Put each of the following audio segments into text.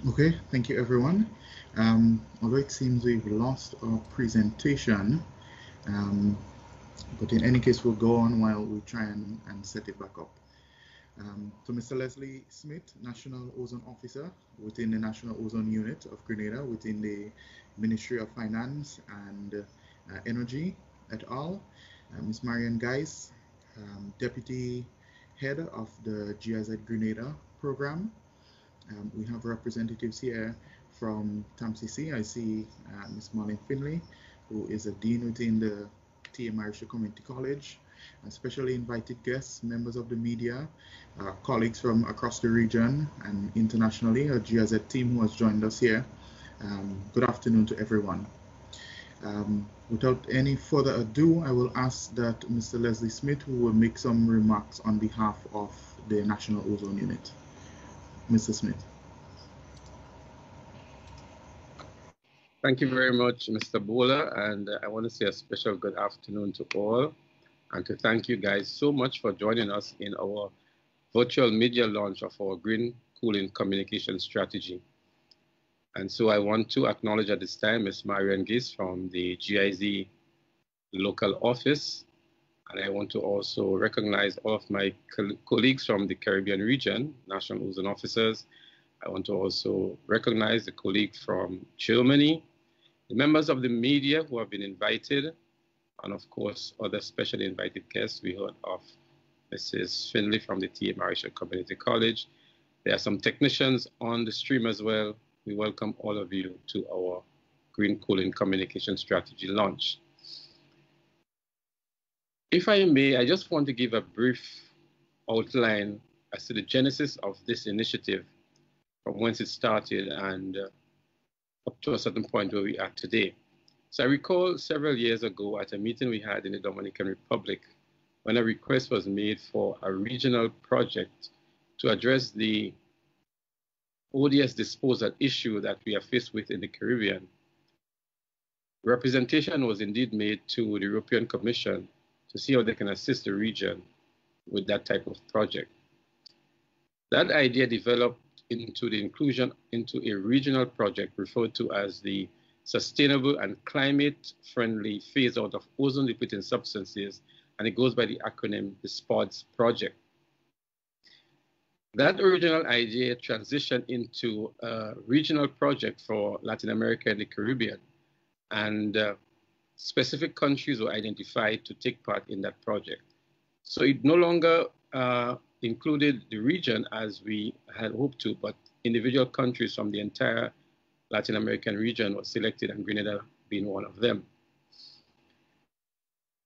Okay, thank you everyone. Although it seems we've lost our presentation, um, but in any case, we'll go on while we try and set it back up. To Mr. Leslie Smith, National Ozone Officer within the National Ozone Unit of Grenada within the Ministry of Finance and Energy et al. Ms. Marian Geis, Deputy Head of the GIZ Grenada program. We have representatives here from TAMCC. I see Ms. Marlene Finley, who is a dean within the TM Marisha Community College, especially invited guests, members of the media, colleagues from across the region and internationally, a GIZ team who has joined us here. Good afternoon to everyone. Without any further ado, I will ask that Mr. Leslie Smith, who will make some remarks on behalf of the National Ozone Unit. Mr. Smith. Thank you very much, Mr. Bowler, and I want to say a special good afternoon to all, and to thank you guys so much for joining us in our virtual media launch of our Green Cooling Communication Strategy. And so I want to acknowledge at this time Ms. Marian Geis from the GIZ local office, and I want to also recognize all of my colleagues from the Caribbean region, National Ozone Officers. I want to also recognize the colleague from Germany, the members of the media who have been invited, and of course, other specially invited guests. We heard of Mrs. Finley from the TM Marisha Community College. There are some technicians on the stream as well. We welcome all of you to our Green Cooling Communication Strategy launch. If I may, I just want to give a brief outline as to the genesis of this initiative, from whence it started and up to a certain point where we are today. So I recall several years ago at a meeting we had in the Dominican Republic, when a request was made for a regional project to address the ODS disposal issue that we are faced with in the Caribbean. Representation was indeed made to the European Commission to see how they can assist the region with that type of project. That idea developed into the inclusion into a regional project referred to as the Sustainable and Climate-Friendly Phase-Out of Ozone-Depleting Substances, and it goes by the acronym the SPODS project. That original idea transitioned into a regional project for Latin America and the Caribbean, and specific countries were identified to take part in that project. So it no longer included the region as we had hoped to, but individual countries from the entire Latin American region were selected, and Grenada being one of them.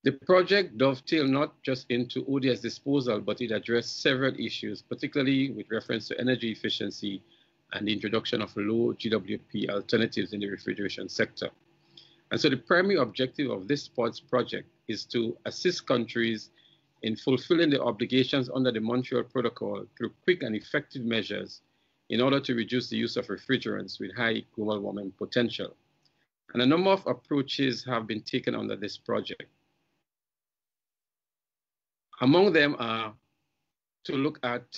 The project dovetailed not just into ODS disposal, but it addressed several issues, particularly with reference to energy efficiency and the introduction of low GWP alternatives in the refrigeration sector. And so the primary objective of this SPODS project is to assist countries in fulfilling the obligations under the Montreal Protocol through quick and effective measures in order to reduce the use of refrigerants with high global warming potential. And a number of approaches have been taken under this project. Among them are to look at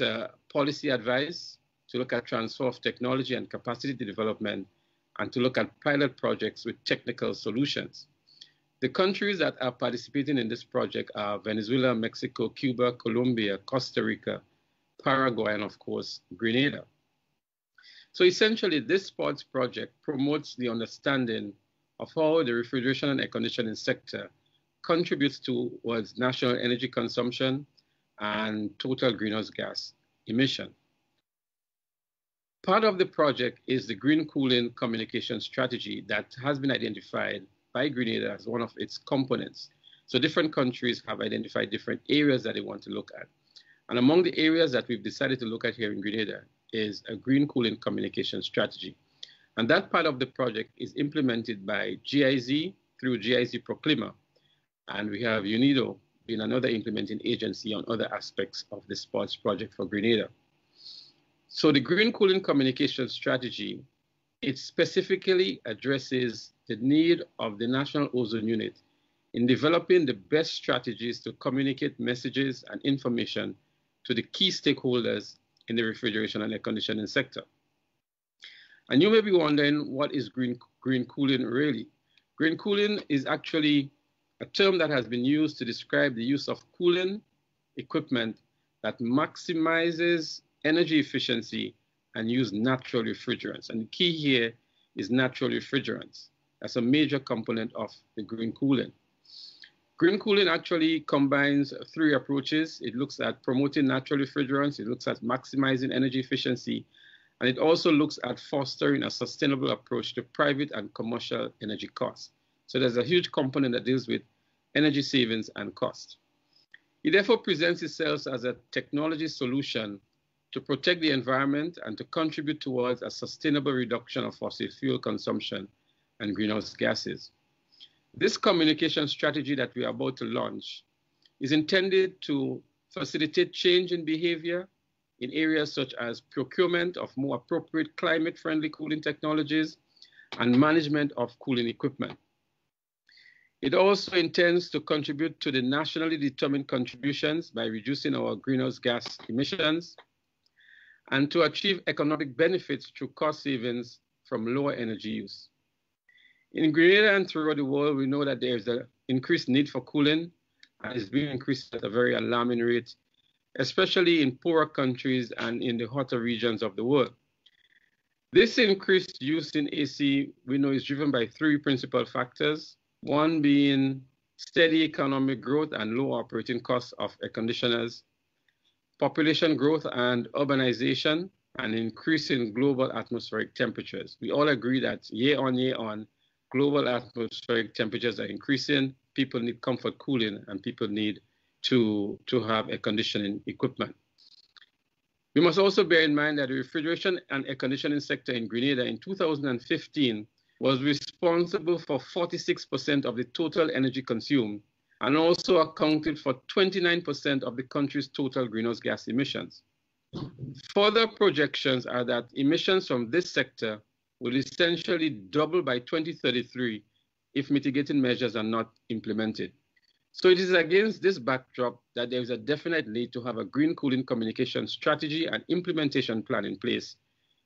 policy advice, to look at transfer of technology and capacity development, and to look at pilot projects with technical solutions. The countries that are participating in this project are Venezuela, Mexico, Cuba, Colombia, Costa Rica, Paraguay, and of course, Grenada. So essentially, this SPODS project promotes the understanding of how the refrigeration and air conditioning sector contributes towards national energy consumption and total greenhouse gas emission. Part of the project is the Green Cooling Communication Strategy that has been identified by Grenada as one of its components. So different countries have identified different areas that they want to look at. And among the areas that we've decided to look at here in Grenada is a Green Cooling Communication Strategy. And that part of the project is implemented by GIZ through GIZ Proclima. And we have UNIDO being another implementing agency on other aspects of the SPODS project for Grenada. So the Green Cooling Communication Strategy, it specifically addresses the need of the National Ozone Unit in developing the best strategies to communicate messages and information to the key stakeholders in the refrigeration and air conditioning sector. And you may be wondering, what is green cooling really? Green cooling is actually a term that has been used to describe the use of cooling equipment that maximizes energy efficiency and use natural refrigerants. And the key here is natural refrigerants. That's a major component of the green cooling. Green cooling actually combines three approaches. It looks at promoting natural refrigerants, it looks at maximizing energy efficiency, and it also looks at fostering a sustainable approach to private and commercial energy costs. So there's a huge component that deals with energy savings and cost. It therefore presents itself as a technology solution to protect the environment and to contribute towards a sustainable reduction of fossil fuel consumption and greenhouse gases. This communication strategy that we are about to launch is intended to facilitate change in behavior in areas such as procurement of more appropriate climate-friendly cooling technologies and management of cooling equipment. It also intends to contribute to the nationally determined contributions by reducing our greenhouse gas emissions and to achieve economic benefits through cost savings from lower energy use. In Grenada and throughout the world, we know that there is an increased need for cooling, and it's being increased at a very alarming rate, especially in poorer countries and in the hotter regions of the world. This increased use in AC, we know, is driven by three principal factors, one being steady economic growth and low operating costs of air conditioners, population growth and urbanization, and increasing global atmospheric temperatures. We all agree that year on, global atmospheric temperatures are increasing, people need comfort cooling, and people need to have air conditioning equipment. We must also bear in mind that the refrigeration and air conditioning sector in Grenada in 2015 was responsible for 46% of the total energy consumed and also accounted for 29% of the country's total greenhouse gas emissions. Further projections are that emissions from this sector will essentially double by 2033 if mitigating measures are not implemented. So it is against this backdrop that there is a definite need to have a green cooling communication strategy and implementation plan in place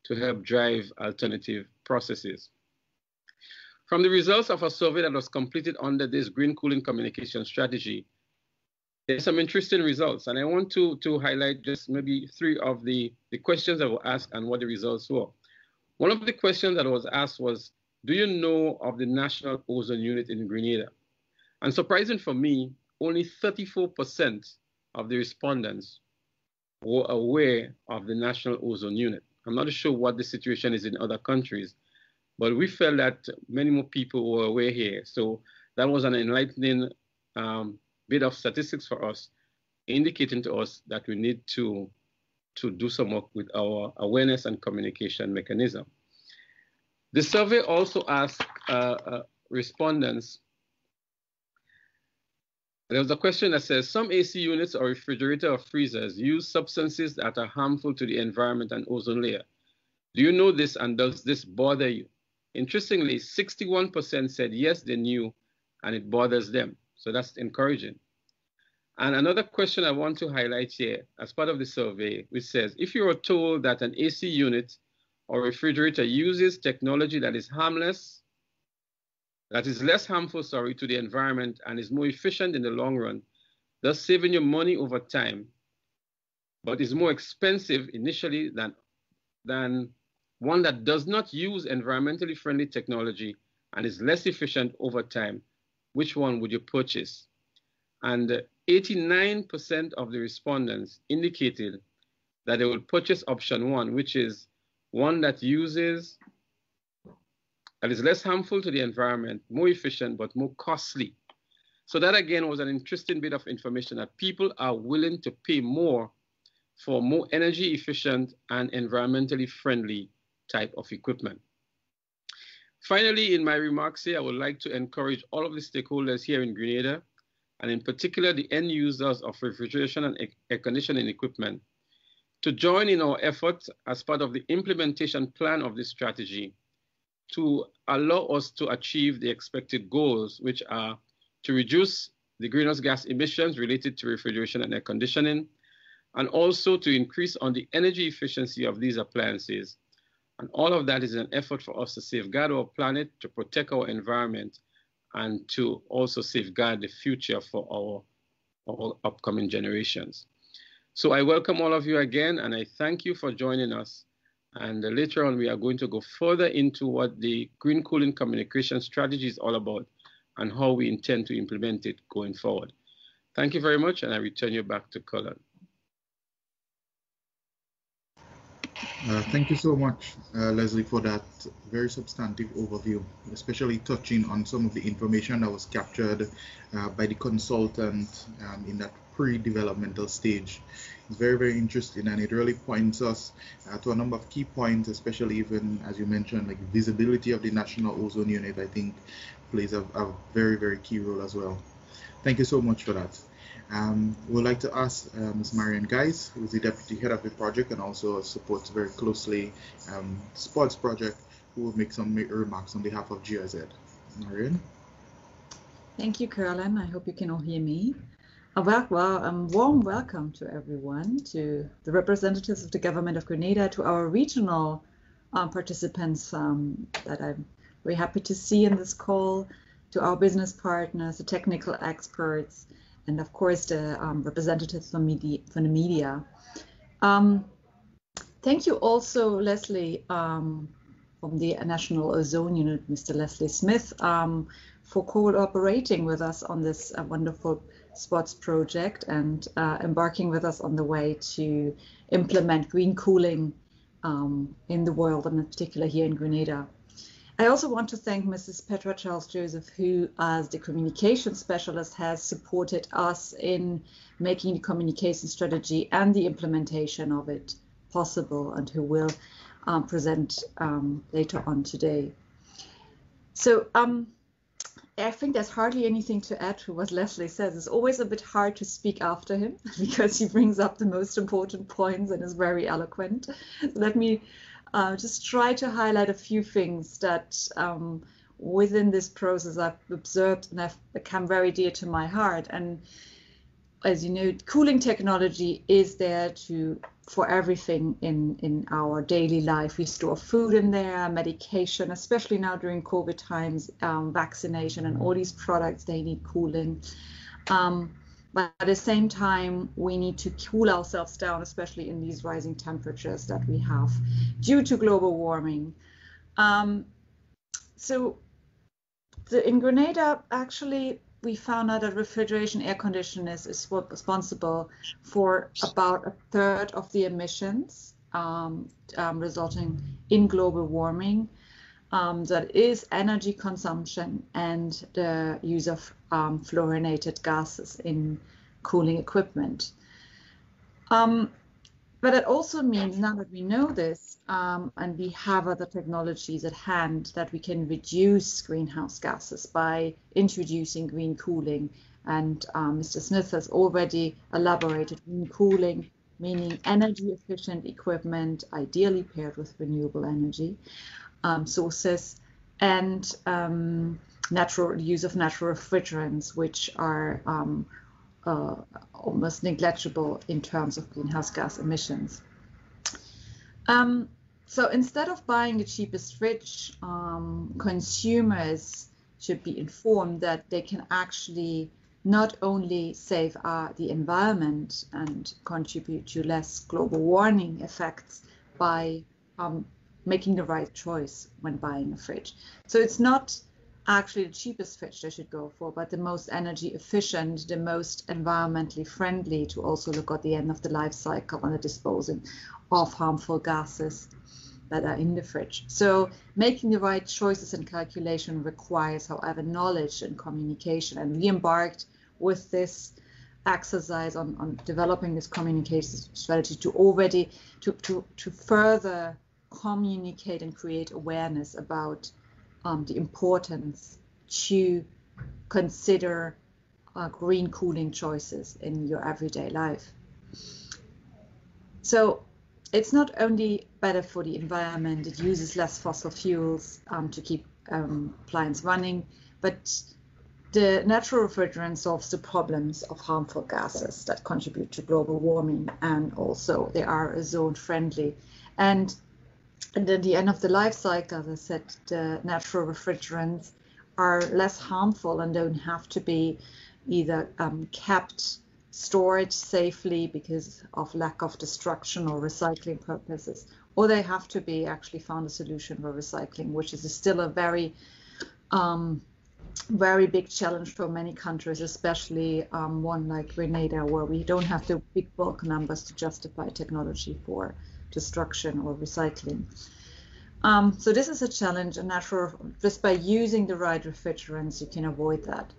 to help drive alternative processes. From the results of a survey that was completed under this green cooling communication strategy, there's some interesting results, and I want to highlight just maybe three of the questions that were asked and what the results were. One of the questions that was asked was, do you know of the National Ozone Unit in Grenada? And surprising for me, only 34% of the respondents were aware of the National Ozone Unit. I'm not sure what the situation is in other countries, but we felt that many more people were aware here. So that was an enlightening bit of statistics for us, indicating to us that we need to do some work with our awareness and communication mechanism. The survey also asked respondents, there was a question that says, some AC units or refrigerator or freezers use substances that are harmful to the environment and ozone layer. Do you know this, and does this bother you? Interestingly, 61% said yes, they knew, and it bothers them. So that's encouraging. And another question I want to highlight here as part of the survey, which says, if you are told that an AC unit or refrigerator uses technology that is harmless, that is less harmful, to the environment and is more efficient in the long run, thus saving you money over time, but is more expensive initially than one that does not use environmentally friendly technology and is less efficient over time, which one would you purchase? And 89% of the respondents indicated that they would purchase option one, which is one that is less harmful to the environment, more efficient, but more costly. So that again was an interesting bit of information that people are willing to pay more for more energy efficient and environmentally friendly type of equipment. Finally, in my remarks here, I would like to encourage all of the stakeholders here in Grenada, and in particular the end users of refrigeration and air conditioning equipment, to join in our efforts as part of the implementation plan of this strategy to allow us to achieve the expected goals, which are to reduce the greenhouse gas emissions related to refrigeration and air conditioning, and also to increase on the energy efficiency of these appliances, And all of that is an effort for us to safeguard our planet, to protect our environment, and to also safeguard the future for our upcoming generations. So I welcome all of you again, and I thank you for joining us. And later on, we are going to go further into what the Green Cooling Communication Strategy is all about and how we intend to implement it going forward. Thank you very much, and I return you back to Cullen. Thank you so much, Leslie, for that very substantive overview, especially touching on some of the information that was captured by the consultant in that pre-developmental stage. It's very, very interesting, and it really points us to a number of key points, especially even, as you mentioned, like visibility of the National Ozone Unit, I think plays a very, very key role as well. Thank you so much for that. We'd like to ask Ms. Marian Guys, who is the Deputy Head of the project and also supports very closely Sports Project, who will make some remarks on behalf of GIZ. Marian? Thank you, Caroline. I hope you can all hear me. A warm welcome to everyone, to the representatives of the Government of Grenada, to our regional participants that I'm very happy to see in this call, to our business partners, the technical experts, and of course the representatives from the media. Thank you also, Leslie, from the National Ozone Unit, Mr. Leslie Smith, for cooperating with us on this wonderful sports project and embarking with us on the way to implement green cooling in the world, and in particular here in Grenada. I also want to thank Mrs. Petra Charles-Joseph, who, as the communication specialist, has supported us in making the communication strategy and the implementation of it possible, and who will present later on today. So I think there's hardly anything to add to what Leslie says. It's always a bit hard to speak after him because he brings up the most important points and is very eloquent. So let me just try to highlight a few things that within this process I've observed and have become very dear to my heart. And as you know, cooling technology is there for everything in our daily life. We store food in there, medication, especially now during COVID times, vaccination and all these products, they need cooling. But at the same time, we need to cool ourselves down, especially in these rising temperatures that we have due to global warming. So in Grenada, actually, we found out that refrigeration air conditioners is responsible for about a third of the emissions resulting in global warming. That is energy consumption and the use of fluorinated gases in cooling equipment. But it also means, now that we know this and we have other technologies at hand, that we can reduce greenhouse gases by introducing green cooling. And Mr. Smith has already elaborated green cooling, meaning energy efficient equipment, ideally paired with renewable energy sources, and use of natural refrigerants, which are almost negligible in terms of greenhouse gas emissions. So instead of buying the cheapest fridge, consumers should be informed that they can actually not only save the environment and contribute to less global warming effects by making the right choice when buying a fridge. So it's not actually the cheapest fridge they should go for, but the most energy efficient, the most environmentally friendly, to also look at the end of the life cycle and the disposing of harmful gases that are in the fridge. So making the right choices and calculation requires, however, knowledge and communication. And we embarked with this exercise on developing this communication strategy to further communicate and create awareness about the importance to consider green cooling choices in your everyday life. So it's not only better for the environment, it uses less fossil fuels to keep plants running, but the natural refrigerant solves the problems of harmful gases that contribute to global warming, and also they are ozone friendly. And And at the end of the life cycle, as I said, the natural refrigerants are less harmful and don't have to be either kept, stored safely because of lack of destruction or recycling purposes, or they have to be actually found a solution for recycling, which is still a very very big challenge for many countries, especially one like Grenada, where we don't have the big bulk numbers to justify technology for destruction or recycling. So this is a challenge, and just by using the right refrigerants, you can avoid that.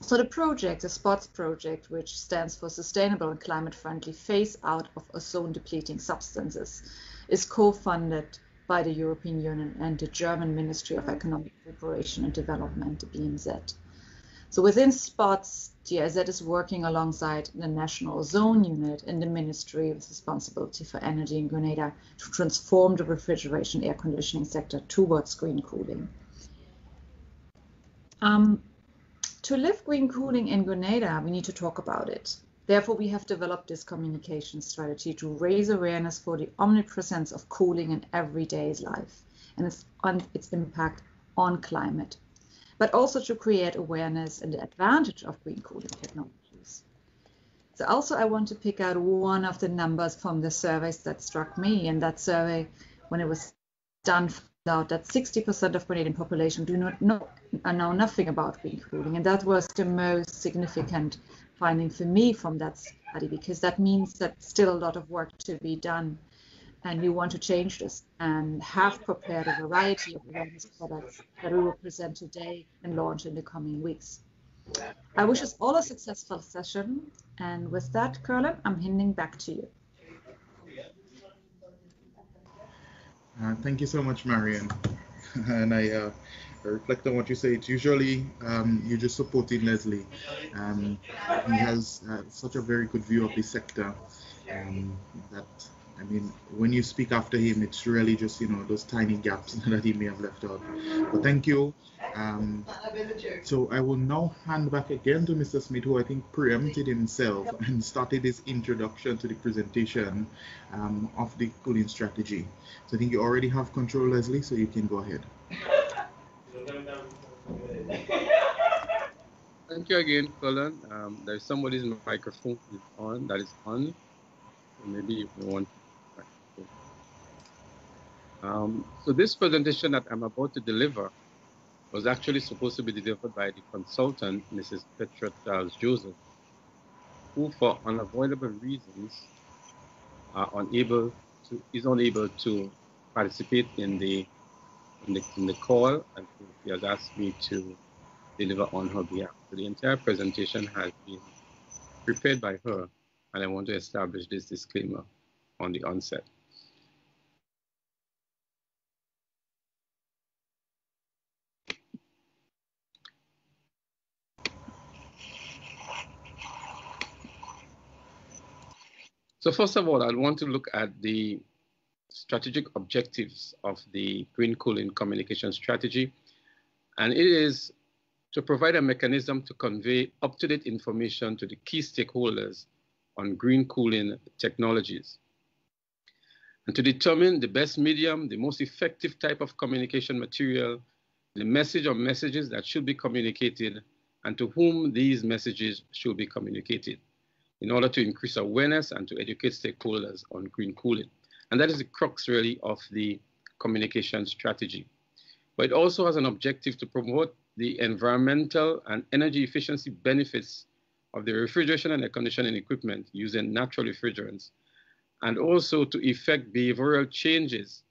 So the project, the SPOTS project, which stands for Sustainable and Climate-Friendly Phase Out of Ozone-Depleting Substances, is co-funded by the European Union and the German Ministry of Economic Cooperation and Development, the BMZ. So within SPOTS, GIZ is working alongside the National Ozone Unit and the Ministry with responsibility for energy in Grenada to transform the refrigeration air conditioning sector towards green cooling. To live green cooling in Grenada, we need to talk about it. Therefore, we have developed this communication strategy to raise awareness for the omnipresence of cooling in everyday life and its impact on climate, but also to create awareness and the advantage of green cooling technologies. So also I want to pick out one of the numbers from the surveys that struck me, and that survey, when it was done, found out that 60% of Grenadian population do not know nothing about green cooling, and that was the most significant finding for me from that study, because that means that still a lot of work to be done, and we want to change this and have prepared a variety of awareness products that we will present today and launch in the coming weeks. I wish us all a successful session, and with that, Curlin, I'm handing back to you. Thank you so much, Marian. And I reflect on what you say. It's usually you're just supporting Leslie. He has such a very good view of the sector that, I mean, when you speak after him, it's really just, you know, those tiny gaps that he may have left out. But thank you. So I will now hand back again to Mr. Smith, who I think preempted himself and started his introduction to the presentation of the cooling strategy. So I think you already have control, Leslie, so you can go ahead. Thank you again, Colin. There's somebody's microphone that is on. Maybe you want. So this presentation that I'm about to deliver was actually supposed to be delivered by the consultant, Mrs. Petra Charles Joseph, who, for unavoidable reasons, is unable to participate in the call, and she has asked me to deliver on her behalf. So the entire presentation has been prepared by her, and I want to establish this disclaimer on the onset. So first of all, I want to look at the strategic objectives of the Green Cooling Communication Strategy, and it is to provide a mechanism to convey up-to-date information to the key stakeholders on green cooling technologies, and to determine the best medium, the most effective type of communication material, the message or messages that should be communicated, and to whom these messages should be communicated, in order to increase awareness and to educate stakeholders on green cooling. And that is the crux, really, of the communication strategy. But it also has an objective to promote the environmental and energy efficiency benefits of the refrigeration and air conditioning equipment using natural refrigerants, and also to effect behavioral changes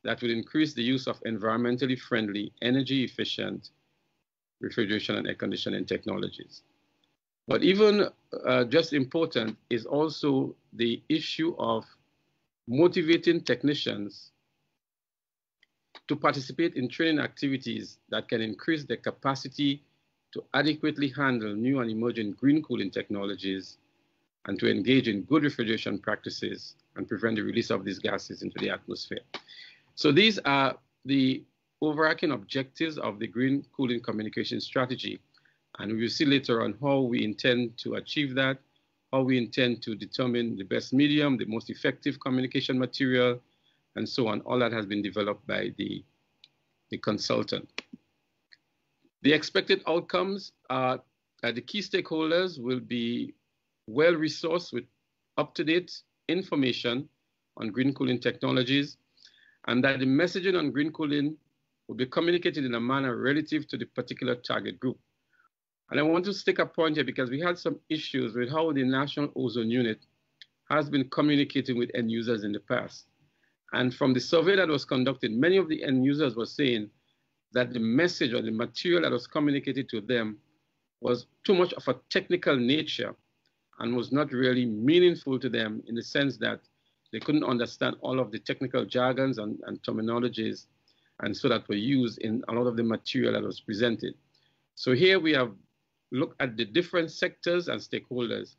that would increase the use of environmentally friendly, energy efficient refrigeration and air conditioning technologies. But even just important is also the issue of motivating technicians to participate in training activities that can increase their capacity to adequately handle new and emerging green cooling technologies, and to engage in good refrigeration practices and prevent the release of these gases into the atmosphere. So these are the overarching objectives of the Green Cooling Communication Strategy. And we will see later on how we intend to achieve that, how we intend to determine the best medium, the most effective communication material, and so on. All that has been developed by the consultant. The expected outcomes are that the key stakeholders will be well-resourced with up-to-date information on green cooling technologies, and that the messaging on green cooling will be communicated in a manner relative to the particular target group. And I want to stick a point here because we had some issues with how the National Ozone Unit has been communicating with end users in the past. And from the survey that was conducted, many of the end users were saying that the message or the material that was communicated to them was too much of a technical nature and was not really meaningful to them in the sense that they couldn't understand all of the technical jargons and terminologies and so that were used in a lot of the material that was presented. So here we have looked at the different sectors and stakeholders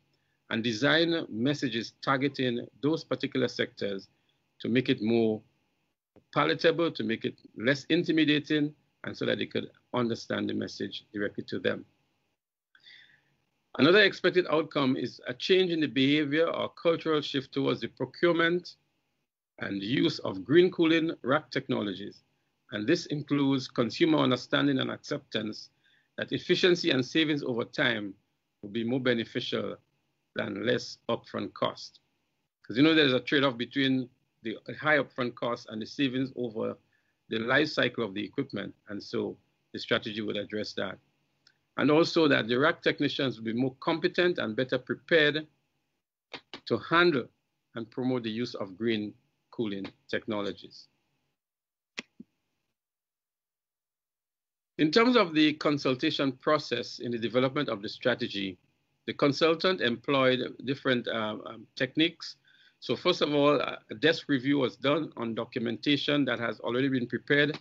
and design messages targeting those particular sectors to make it more palatable, to make it less intimidating, and so that they could understand the message directly to them. Another expected outcome is a change in the behavior or cultural shift towards the procurement and use of green cooling rack technologies. And this includes consumer understanding and acceptance that efficiency and savings over time will be more beneficial than less upfront cost. Because you know there's a trade-off between the high upfront cost and the savings over the life cycle of the equipment. And so the strategy would address that. And also that the rack technicians will be more competent and better prepared to handle and promote the use of green cooling technologies. In terms of the consultation process in the development of the strategy, the consultant employed different techniques. So first of all, a desk review was done on documentation that has already been prepared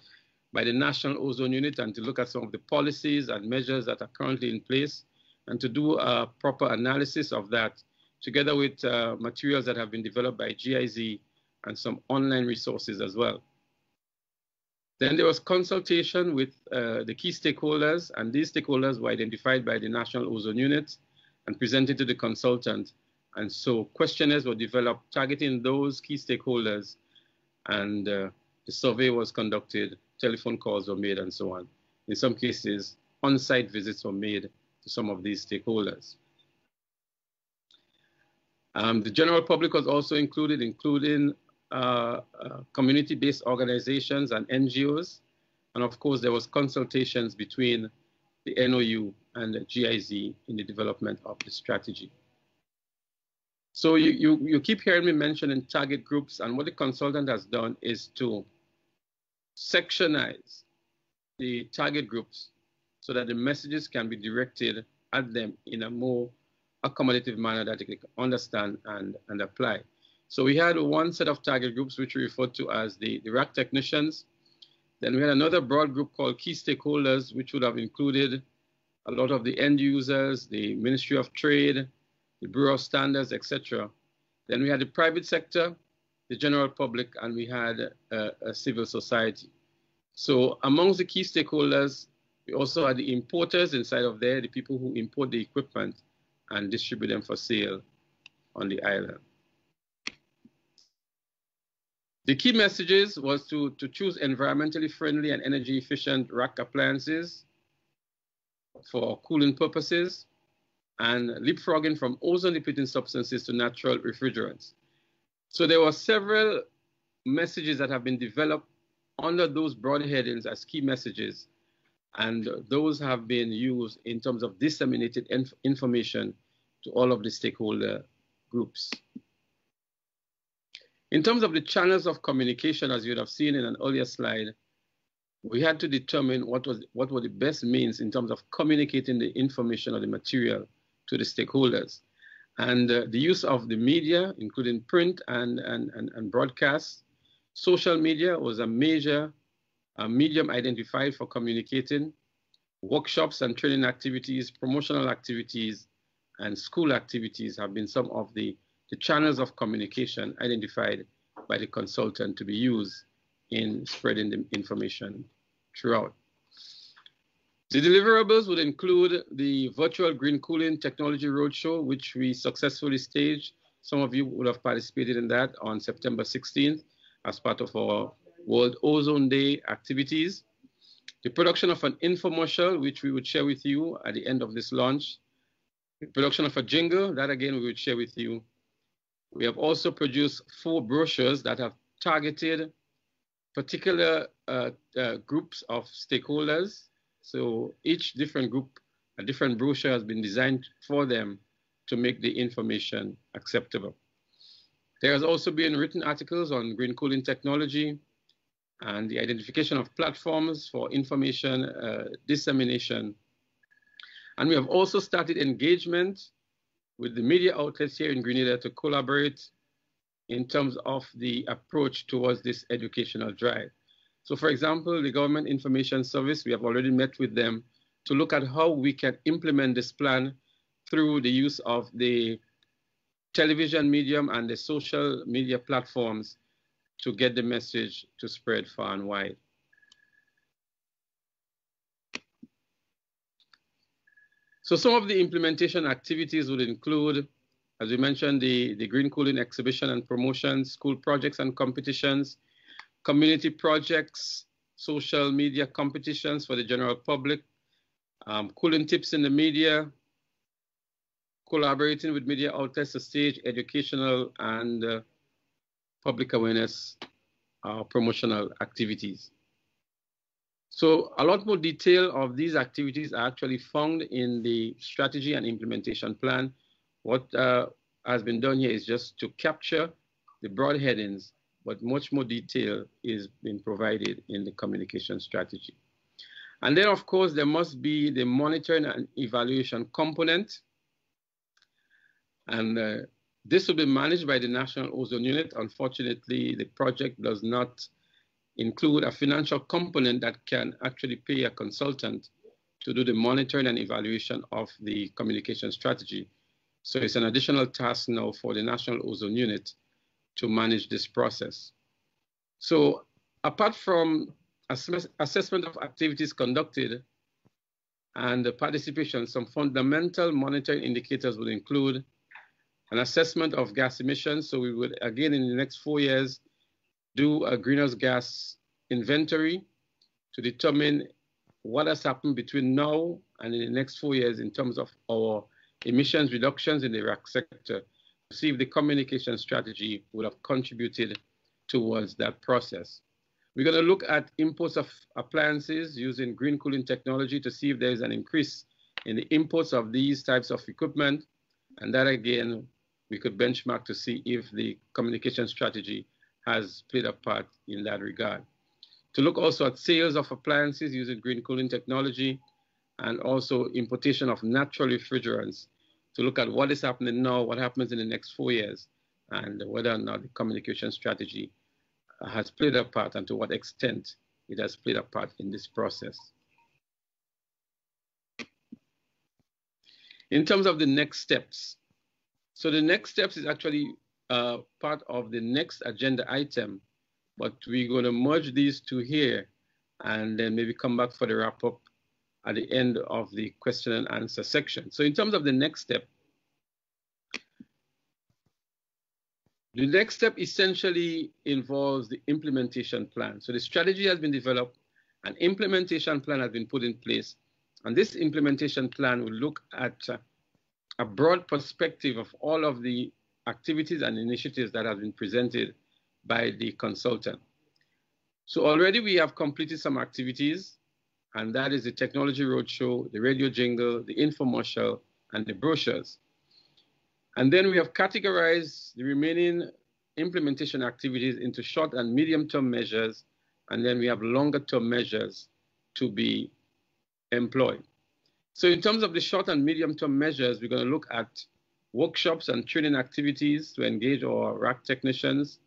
by the National Ozone Unit and to look at some of the policies and measures that are currently in place and to do a proper analysis of that together with materials that have been developed by GIZ and some online resources as well. Then there was consultation with the key stakeholders, and these stakeholders were identified by the National Ozone Unit and presented to the consultant. And so questionnaires were developed targeting those key stakeholders, and the survey was conducted, telephone calls were made, and so on. In some cases, on-site visits were made to some of these stakeholders. The general public was also included, including community-based organizations and NGOs. And of course, there was consultations between the NOU and the GIZ in the development of the strategy. So you keep hearing me mentioning target groups, and what the consultant has done is to sectionize the target groups so that the messages can be directed at them in a more accommodative manner that they can understand and apply. So we had one set of target groups which we referred to as the rack technicians. Then we had another broad group called key stakeholders, which would have included a lot of the end users, the Ministry of Trade, the Bureau of Standards, etc. Then we had the private sector, the general public, and we had a civil society. So amongst the key stakeholders, we also had the importers inside of there, the people who import the equipment and distribute them for sale on the island. The key messages was to choose environmentally friendly and energy efficient rack appliances for cooling purposes and leapfrogging from ozone depleting substances to natural refrigerants. So there were several messages that have been developed under those broad headings as key messages, and those have been used in terms of disseminated information to all of the stakeholder groups. In terms of the channels of communication, as you would have seen in an earlier slide, we had to determine what were the best means in terms of communicating the information or the material to the stakeholders. And the use of the media, including print and broadcast. Social media was a major medium identified for communicating. Workshops and training activities, promotional activities, and school activities have been some of the channels of communication identified by the consultant to be used in spreading the information throughout. The deliverables would include the virtual Green Cooling Technology Roadshow, which we successfully staged. Some of you would have participated in that on September 16th. as part of our World Ozone Day activities. The production of an infomercial, which we would share with you at the end of this launch. The production of a jingle, that again we would share with you. We have also produced 4 brochures that have targeted particular groups of stakeholders. So each different group, a different brochure has been designed for them to make the information acceptable. There has also been written articles on green cooling technology and the identification of platforms for information dissemination. And we have also started engagement with the media outlets here in Grenada to collaborate in terms of the approach towards this educational drive. So for example, the Government Information Service, we have already met with them to look at how we can implement this plan through the use of the television medium and the social media platforms to get the message to spread far and wide. So some of the implementation activities would include, as we mentioned, the Green Cooling exhibition and promotion, school projects and competitions, community projects, social media competitions for the general public, cooling tips in the media, collaborating with media outlets to stage educational and public awareness promotional activities. So a lot more detail of these activities are actually found in the strategy and implementation plan. What has been done here is just to capture the broad headings, but much more detail is being provided in the communication strategy. And then, of course, there must be the monitoring and evaluation component. And this will be managed by the National Ozone Unit. Unfortunately, the project does not include a financial component that can actually pay a consultant to do the monitoring and evaluation of the communication strategy. So it's an additional task now for the National Ozone Unit to manage this process. So apart from assessment of activities conducted and the participation, some fundamental monitoring indicators would include an assessment of gas emissions. So we would, again, in the next 4 years, do a greenhouse gas inventory to determine what has happened between now and in the next 4 years in terms of our emissions reductions in the RAC sector, to see if the communication strategy would have contributed towards that process. We're going to look at imports of appliances using green cooling technology to see if there is an increase in the imports of these types of equipment. And that, again, we could benchmark to see if the communication strategy has played a part in that regard. To look also at sales of appliances using green cooling technology and also importation of natural refrigerants to look at what is happening now, what happens in the next 4 years, and whether or not the communication strategy has played a part and to what extent it has played a part in this process. In terms of the next steps, so the next steps is actually part of the next agenda item, but we're going to merge these two here and then maybe come back for the wrap up at the end of the question and answer section. So in terms of the next step, the next step essentially involves the implementation plan. So the strategy has been developed, an implementation plan has been put in place, and this implementation plan will look at a broad perspective of all of the activities and initiatives that have been presented by the consultant. So already we have completed some activities, and that is the technology roadshow, the radio jingle, the infomercial, and the brochures. And then we have categorized the remaining implementation activities into short and medium-term measures, and then we have longer-term measures to be employed. So in terms of the short and medium-term measures, we're going to look at workshops and training activities to engage our RAC technicians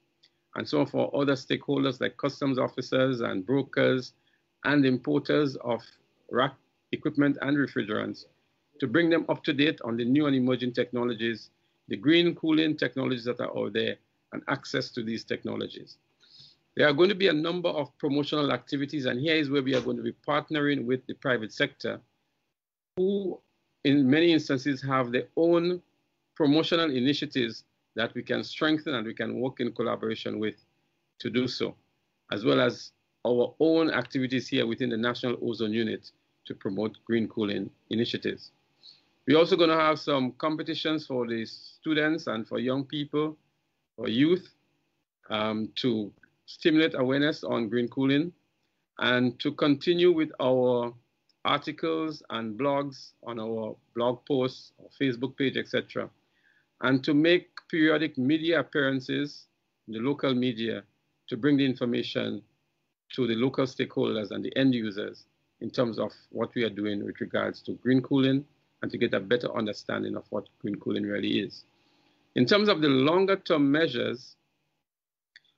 and some of our other stakeholders like customs officers and brokers and importers of RAC equipment and refrigerants to bring them up to date on the new and emerging technologies, the green cooling technologies that are out there, and access to these technologies. There are going to be a number of promotional activities, and here is where we are going to be partnering with the private sector, who in many instances have their own promotional initiatives that we can strengthen and we can work in collaboration with to do so, as well as our own activities here within the National Ozone Unit to promote green cooling initiatives. We're also going to have some competitions for the students and for young people, for youth, to stimulate awareness on green cooling, and to continue with our articles and blogs on our blog posts, our Facebook page, etc., and to make periodic media appearances in the local media to bring the information to the local stakeholders and the end users in terms of what we are doing with regards to green cooling and to get a better understanding of what green cooling really is. In terms of the longer term measures,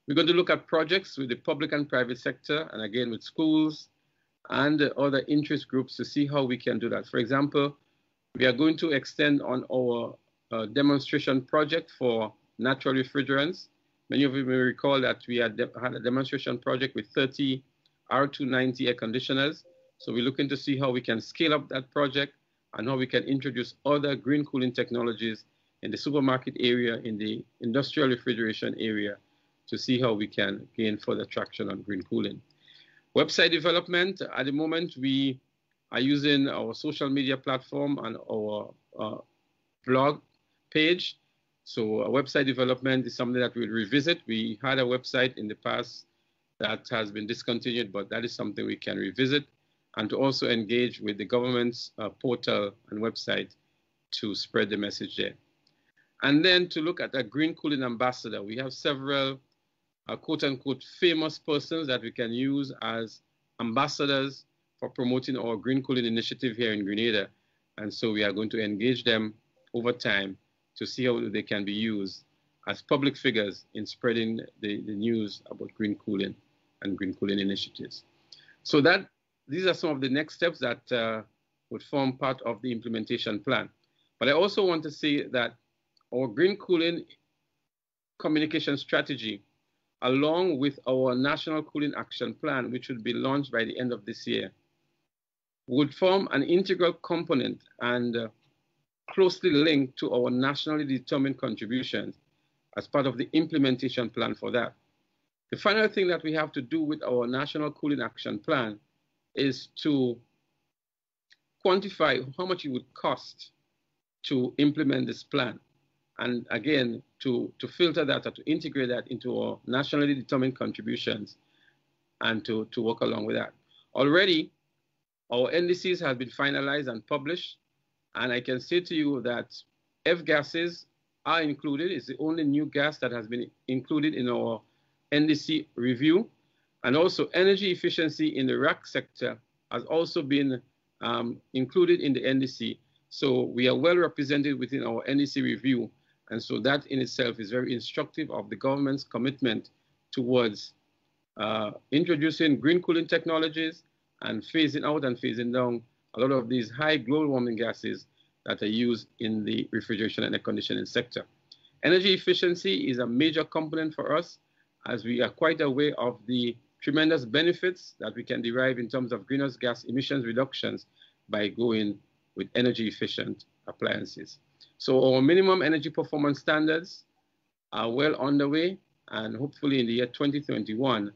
we're going to look at projects with the public and private sector, and again with schools and other interest groups to see how we can do that. For example, we are going to extend on our demonstration project for natural refrigerants. Many of you may recall that we had a demonstration project with 30 R290 air conditioners. So we're looking to see how we can scale up that project and how we can introduce other green cooling technologies in the supermarket area, in the industrial refrigeration area, to see how we can gain further traction on green cooling. Website development, at the moment, we are using our social media platform and our blog page. So website development is something that we'll revisit. We had a website in the past that has been discontinued, but that is something we can revisit, and to also engage with the government's portal and website to spread the message there. And then to look at a green cooling ambassador. We have several quote-unquote famous persons that we can use as ambassadors for promoting our green cooling initiative here in Grenada. And so we are going to engage them over time to see how they can be used as public figures in spreading the news about green cooling and green cooling initiatives. So these are some of the next steps that would form part of the implementation plan. But I also want to say that our green cooling communication strategy, along with our National Cooling Action Plan, which will be launched by the end of this year, would form an integral component and closely linked to our nationally determined contributions as part of the implementation plan for that. The final thing that we have to do with our National Cooling Action Plan is to quantify how much it would cost to implement this plan. And again, to filter that or to integrate that into our nationally determined contributions and to work along with that. Already, our NDCs have been finalized and published, and I can say to you that F-gases are included. It's the only new gas that has been included in our NDC review, and also energy efficiency in the RAC sector has also been included in the NDC. So we are well represented within our NDC review. And so that in itself is very instructive of the government's commitment towards introducing green cooling technologies and phasing out and phasing down a lot of these high global warming gases that are used in the refrigeration and air conditioning sector. Energy efficiency is a major component for us, as we are quite aware of the tremendous benefits that we can derive in terms of greenhouse gas emissions reductions by going with energy efficient appliances. So our minimum energy performance standards are well underway, and hopefully in the year 2021,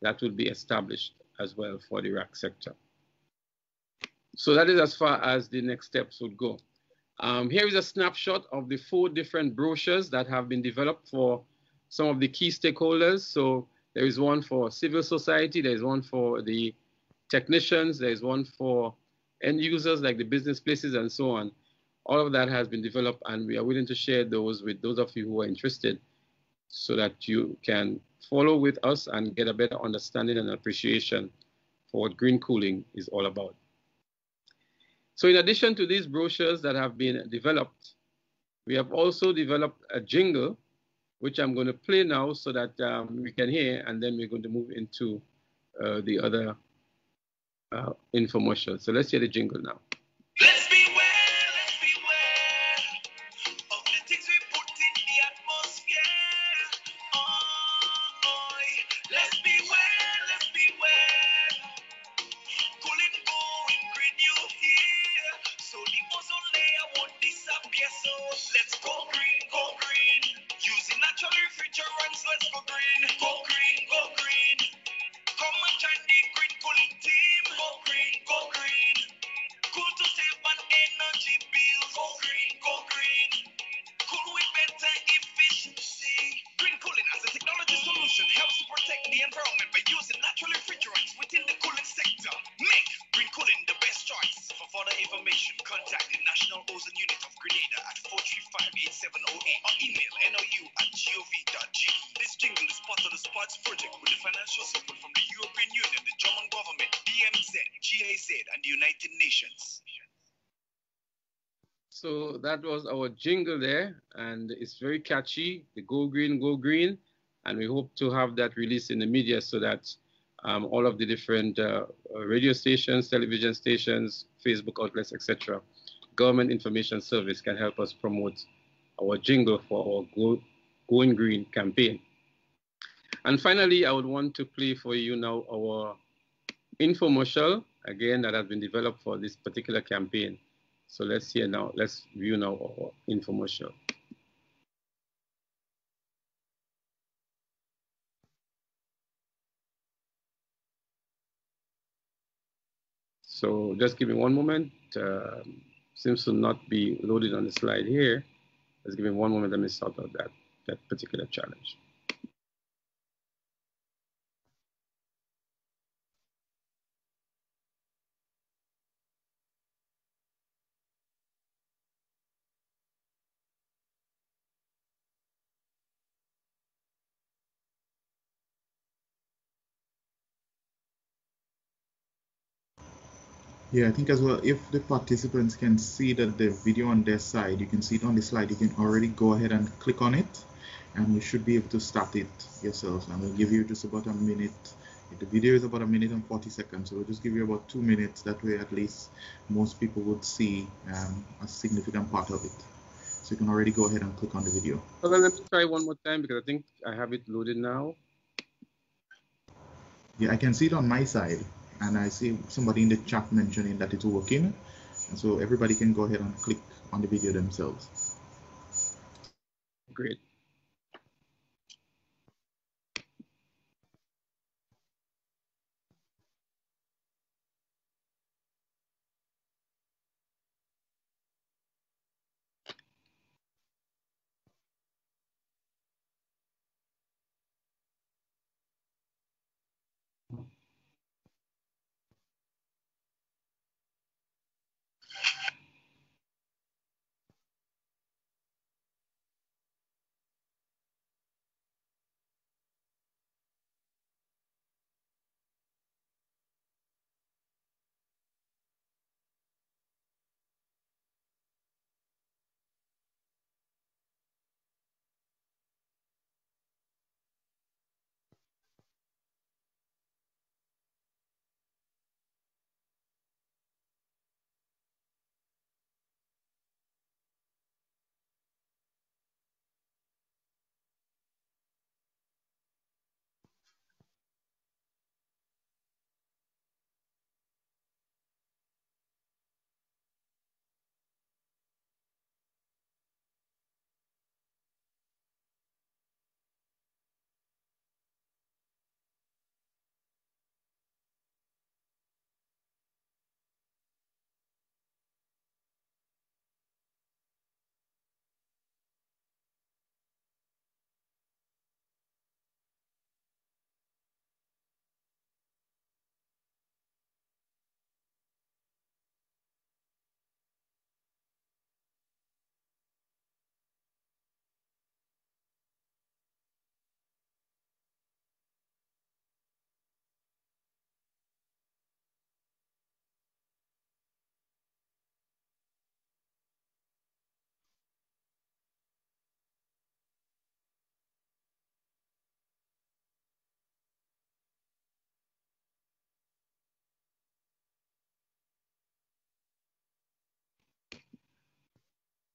that will be established as well for the RAC sector. So that is as far as the next steps would go. Here is a snapshot of the 4 different brochures that have been developed for some of the key stakeholders. So there is one for civil society, there is one for the technicians, there is one for end users like the business places and so on. All of that has been developed, and we are willing to share those with those of you who are interested so that you can follow with us and get a better understanding and appreciation for what green cooling is all about. So in addition to these brochures that have been developed, we have also developed a jingle, which I'm going to play now so that we can hear, and then we're going to move into the other infomercial. So let's hear the jingle now. Let's beware of the things we put in the atmosphere. Let's beware. Cooling going green, you hear? So the ozone layer won't disappear. So let's go green, go green. Using natural refrigerants, let's go green, go green, go refrigerants within the cooling sector. Make green cooling the best choice. For further information, contact the National Ozone Unit of Grenada at 435-8708 or email nou@gov.ge. This jingle is part of the SPOTS project with the financial support from the European Union, the German government, DMZ, GIZ, and the United Nations. So that was our jingle there, and it's very catchy, the Go Green, Go Green, and we hope to have that released in the media so that all of the different radio stations, television stations, Facebook outlets, etc., government information service can help us promote our jingle for our Going Green campaign. And finally, I would want to play for you now our infomercial, again, that has been developed for this particular campaign. So let's view now our infomercial. So just give me one moment. Seems to not be loaded on the slide here. Just give me one moment. Let me sort out that particular challenge. Yeah, I think as well, if the participants can see that the video on their side, you can see it on the slide, you can already go ahead and click on it, and you should be able to start it yourselves. And we'll give you just about a minute. The video is about 1 minute and 40 seconds, so we'll just give you about 2 minutes. That way, at least most people would see a significant part of it. So you can already go ahead and click on the video. Okay, let me try one more time because I think I have it loaded now. Yeah, I can see it on my side. And I see somebody in the chat mentioning that it's working. And so everybody can go ahead and click on the video themselves. Great.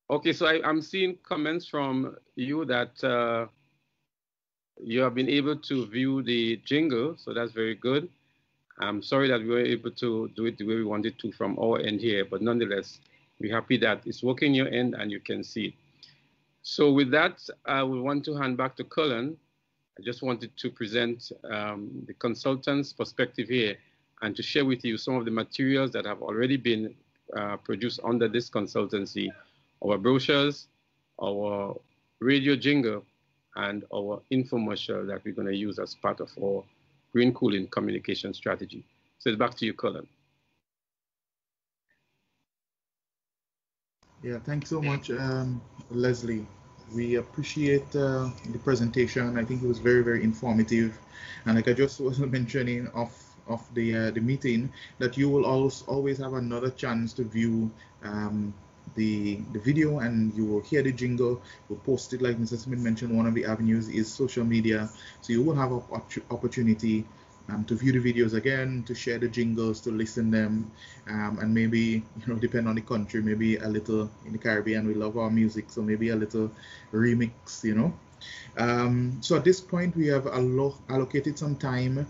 Okay, so I'm seeing comments from you that you have been able to view the jingle, so that's very good. I'm sorry that we were able to do it the way we wanted to from our end here, but nonetheless, we're happy that it's working your end and you can see it. So with that, I will want to hand back to Cullen. I just wanted to present the consultant's perspective here and to share with you some of the materials that have already been produced under this consultancy, our brochures, our radio jingle, and our infomercial that we're going to use as part of our green cooling communication strategy. So it's back to you, Colin. Yeah, thanks so much, Leslie. We appreciate the presentation. I think it was very, very informative. And like I just was mentioning of the meeting, that you will always have another chance to view the video, and you will hear the jingle. We'll post it, like Mr. Smith mentioned. One of the avenues is social media, so you will have an opportunity to view the videos again, to share the jingles, to listen them, and maybe, depend on the country, maybe a little. In the Caribbean, we love our music, so maybe a little remix, so at this point, we have allocated some time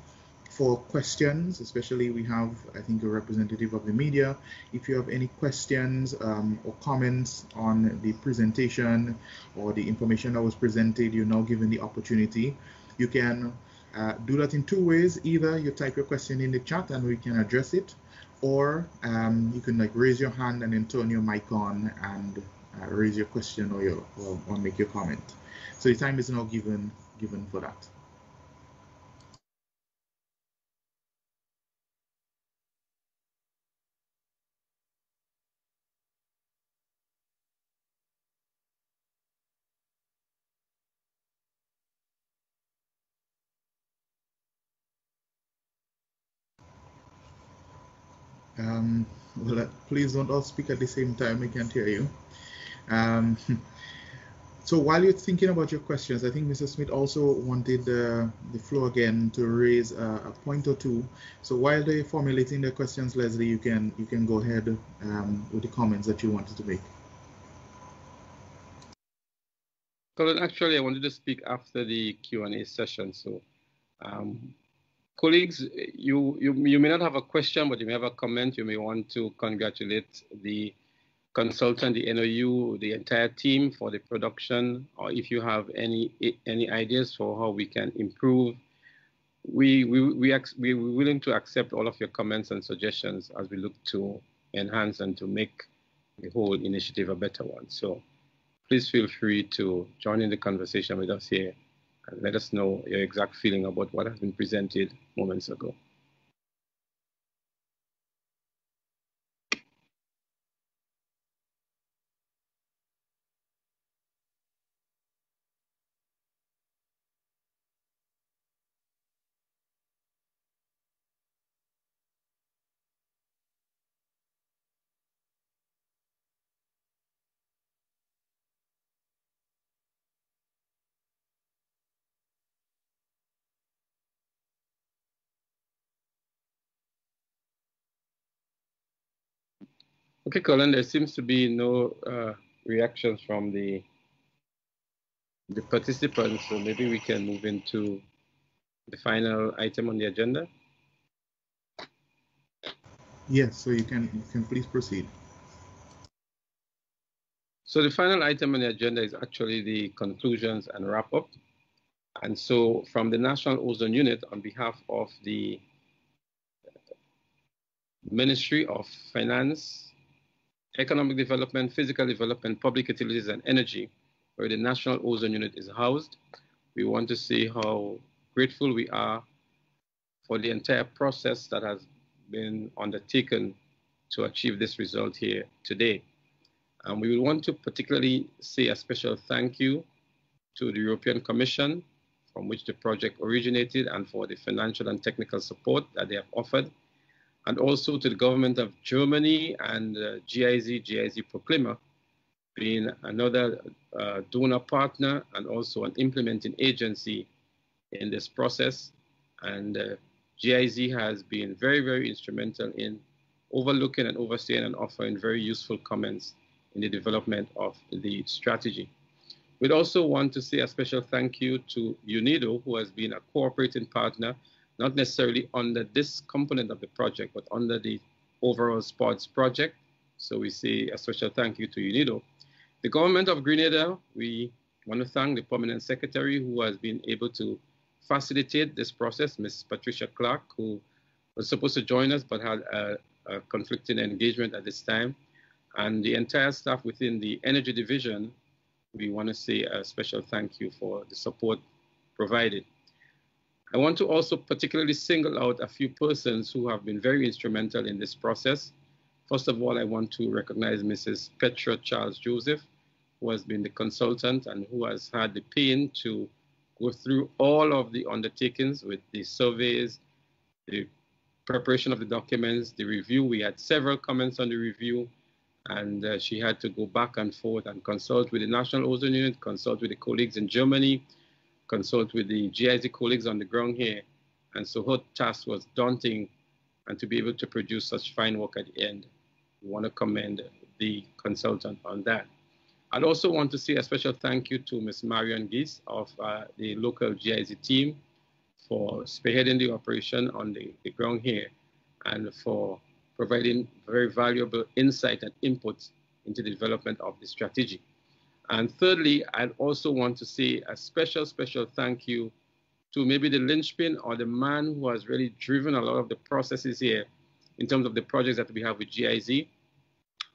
for questions. Especially, we have, I think, a representative of the media. If you have any questions or comments on the presentation or the information that was presented, you're now given the opportunity. You can do that in two ways. Either you type your question in the chat and we can address it, or you can raise your hand and then turn your mic on and raise your question or make your comment. So the time is now given for that. Well, please don't all speak at the same time. I can't hear you. So while you're thinking about your questions, I think Mr. Smith also wanted the floor again to raise a point or two. So while they're formulating their questions, Leslie, you can go ahead with the comments that you wanted to make. Colin, actually, I wanted to speak after the Q&A session. So, colleagues, you may not have a question, but you may have a comment. You may want to congratulate the consultant, the NOU, the entire team for the production, or if you have any ideas for how we can improve. We're willing to accept all of your comments and suggestions as we look to enhance and to make the whole initiative a better one. So please feel free to join in the conversation with us here and let us know your exact feeling about what has been presented moments ago. Okay, Colin, there seems to be no reactions from the participants, so maybe we can move into the final item on the agenda. Yes, so you can please proceed. So the final item on the agenda is actually the conclusions and wrap-up. And so from the National Ozone Unit, on behalf of the Ministry of Finance, Economic Development, Physical Development, Public Utilities and Energy, where the National Ozone Unit is housed, we want to say how grateful we are for the entire process that has been undertaken to achieve this result here today. And we want to particularly say a special thank you to the European Commission, from which the project originated, and for the financial and technical support that they have offered, and also to the government of Germany and GIZ Proclima, being another donor partner and also an implementing agency in this process. And GIZ has been very, very instrumental in overlooking and overseeing and offering very useful comments in the development of the strategy. We'd also want to say a special thank you to UNIDO, who has been a cooperating partner, not necessarily under this component of the project, but under the overall sports project. So we say a special thank you to UNIDO. The government of Grenada, we want to thank the permanent secretary who has been able to facilitate this process, Ms. Patricia Clark, who was supposed to join us but had a conflicting engagement at this time. And the entire staff within the Energy Division, we want to say a special thank you for the support provided. I want to also particularly single out a few persons who have been very instrumental in this process. First of all, I want to recognize Mrs. Petra Charles Joseph, who has been the consultant and who has had the pain to go through all of the undertakings with the surveys, the preparation of the documents, the review. We had several comments on the review, and she had to go back and forth and consult with the National Ozone Unit, consult with the colleagues in Germany, consult with the GIZ colleagues on the ground here. And so her task was daunting, and to be able to produce such fine work at the end, we want to commend the consultant on that. I'd also want to say a special thank you to Ms. Marion Geese of the local GIZ team for spearheading the operation on the ground here and for providing very valuable insight and input into the development of the strategy. And thirdly, I'd also want to say a special thank you to maybe the linchpin or the man who has really driven a lot of the processes here in terms of the projects that we have with GIZ,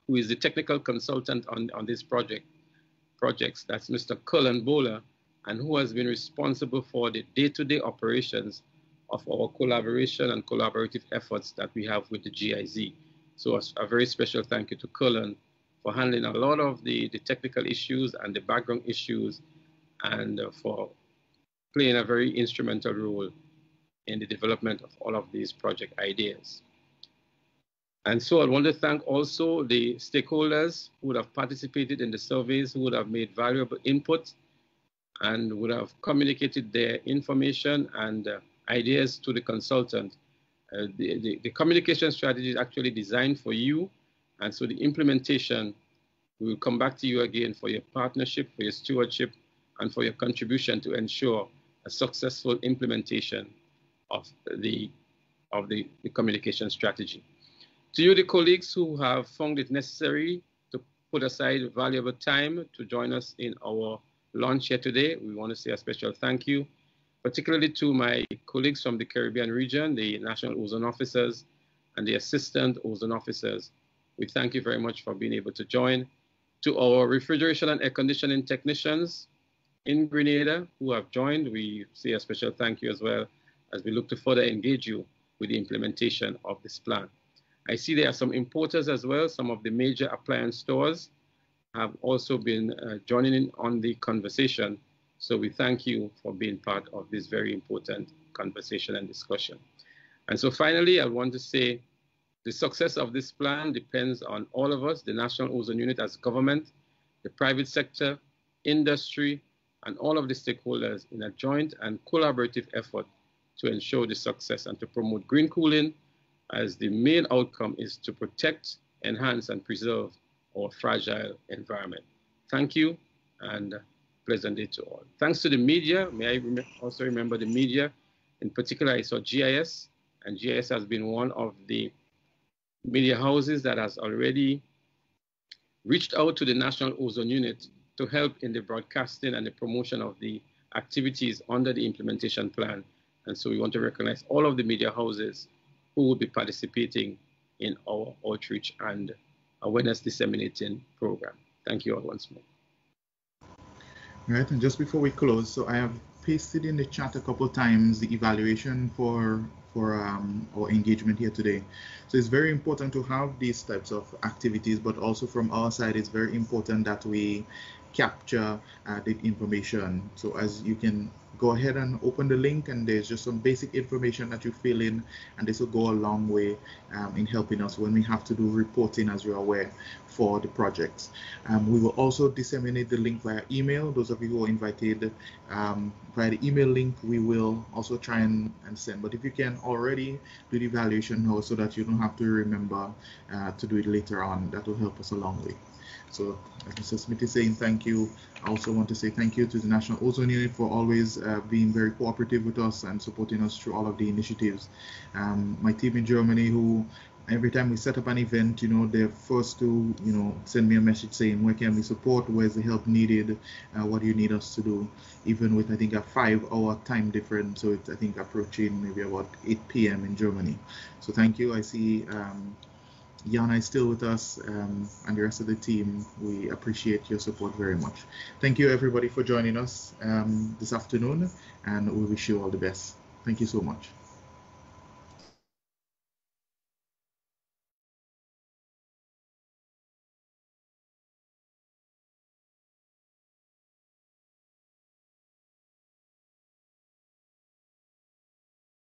who is the technical consultant on this projects. That's Mr. Cullen Bowler, and who has been responsible for the day-to-day operations of our collaboration and collaborative efforts that we have with the GIZ. So a very special thank you to Cullen for handling a lot of the technical issues and the background issues, and for playing a very instrumental role in the development of all of these project ideas. And so I want to thank also the stakeholders who would have participated in the surveys, who would have made valuable input and would have communicated their information and ideas to the consultant. The communication strategy is actually designed for you, and so the implementation, we will come back to you again for your partnership, for your stewardship, and for your contribution to ensure a successful implementation of the communication strategy. To you, the colleagues who have found it necessary to put aside valuable time to join us in our launch here today, we want to say a special thank you, particularly to my colleagues from the Caribbean region, the National Ozone Officers and the Assistant Ozone Officers. We thank you very much for being able to join. To our refrigeration and air conditioning technicians in Grenada who have joined, we say a special thank you as well as we look to further engage you with the implementation of this plan. I see there are some importers as well. Some of the major appliance stores have also been joining in on the conversation. So we thank you for being part of this very important conversation and discussion. And so finally, I want to say the success of this plan depends on all of us, the National Ozone Unit as government, the private sector, industry, and all of the stakeholders in a joint and collaborative effort to ensure the success and to promote green cooling, as the main outcome is to protect, enhance, and preserve our fragile environment. Thank you, and pleasant day to all. Thanks to the media. May I also remember the media. In particular, I saw GIS, and GIS has been one of the media houses that has already reached out to the National Ozone Unit to help in the broadcasting and the promotion of the activities under the implementation plan. And so we want to recognize all of the media houses who will be participating in our outreach and awareness disseminating program. Thank you all once more. All right, and just before we close, so I have pasted in the chat a couple of times the evaluation for our engagement here today. So it's very important to have these types of activities, but also from our side, it's very important that we capture the information. So as you can go ahead and open the link, and there's just some basic information that you fill in, and this will go a long way in helping us when we have to do reporting, as you're aware, for the projects. We will also disseminate the link via email. Those of you who are invited via the email link, we will also try and send. But if you can already do the evaluation now, so that you don't have to remember to do it later on, that will help us a long way. So as Mr. Smith is saying, thank you. I also want to say thank you to the National Ozone Unit for always being very cooperative with us and supporting us through all of the initiatives. My team in Germany, who every time we set up an event, they're first to, send me a message saying, where can we support? Where's the help needed? What do you need us to do? Even with, I think, a 5-hour time difference. So it's, I think, approaching maybe about 8 p.m. in Germany. So thank you. I see Jana is still with us, and the rest of the team. We appreciate your support very much. Thank you, everybody, for joining us this afternoon, and we wish you all the best. Thank you so much.